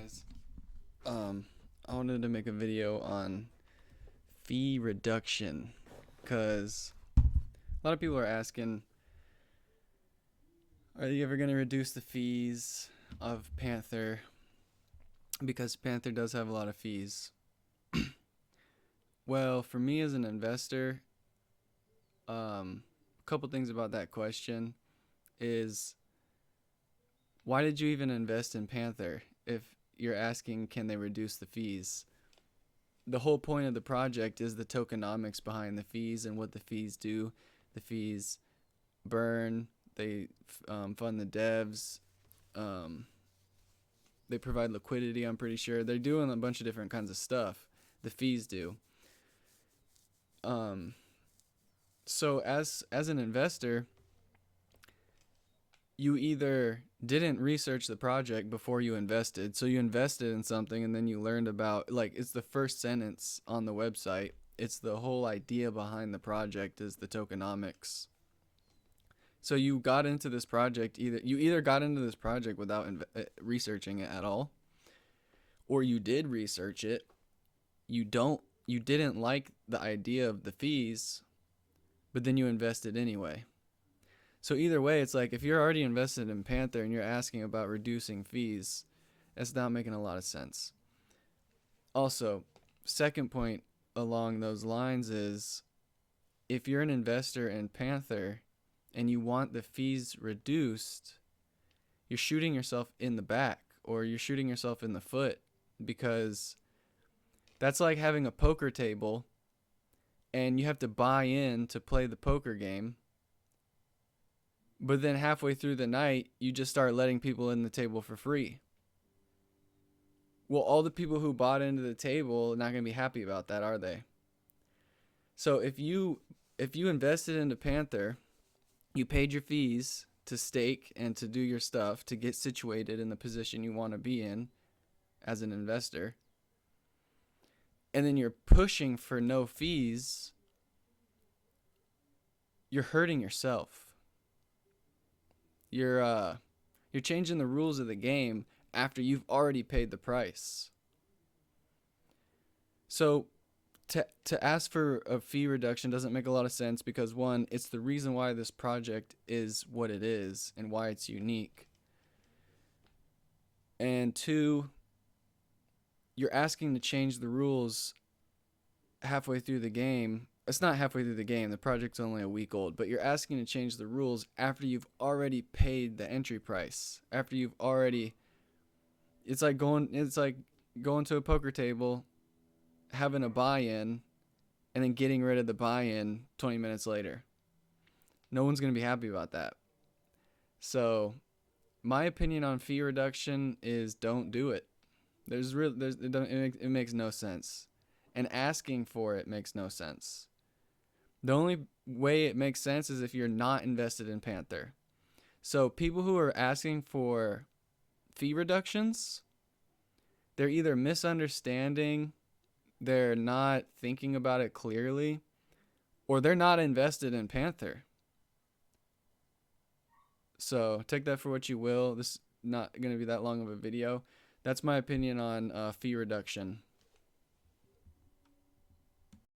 guys. I wanted to make a video on fee reduction because a lot of people are asking, are you ever going to reduce the fees of Panther? Because Panther does have a lot of fees. Well, for me as an investor, a couple things about that question is, why did you even invest in Panther if you're asking can they reduce the fees? The whole point of the project is the tokenomics behind the fees and what the fees do. The fees burn, they fund the devs, they provide liquidity, I'm pretty sure. They're doing a bunch of different kinds of stuff. The fees do. So as an investor, you either didn't research the project before you invested, so you invested in something and then you learned about, like, it's the first sentence on the website. It's the whole idea behind the project is the tokenomics. So you got into this project, you got into this project without researching it at all, or you did research it. You didn't like the idea of the fees, but then you invested anyway. So either way, it's like if you're already invested in Panther and you're asking about reducing fees, that's not making a lot of sense. Also, second point along those lines is, if you're an investor in Panther and you want the fees reduced, you're shooting yourself in the back, or you're shooting yourself in the foot, because that's like having a poker table and you have to buy in to play the poker game. But then halfway through the night, you just start letting people in the table for free. Well, all the people who bought into the table are not going to be happy about that, are they? So if you invested into Panther, you paid your fees to stake and to do your stuff to get situated in the position you want to be in as an investor, and then you're pushing for no fees, you're hurting yourself. You're changing the rules of the game after you've already paid the price. So to ask for a fee reduction doesn't make a lot of sense, because one, it's the reason why this project is what it is and why it's unique. And two, you're asking to change the rules halfway through the game. It's not halfway through the game, the project's only a week old, but you're asking to change the rules after you've already paid the entry price. After you've already, it's like going to a poker table, having a buy-in, and then getting rid of the buy-in 20 minutes later. No one's going to be happy about that. So my opinion on fee reduction is, don't do it. It makes no sense. And asking for it makes no sense. The only way it makes sense is if you're not invested in Panther. So people who are asking for fee reductions, they're either misunderstanding, they're not thinking about it clearly, or they're not invested in Panther. So take that for what you will. This is not going to be that long of a video. That's my opinion on fee reduction.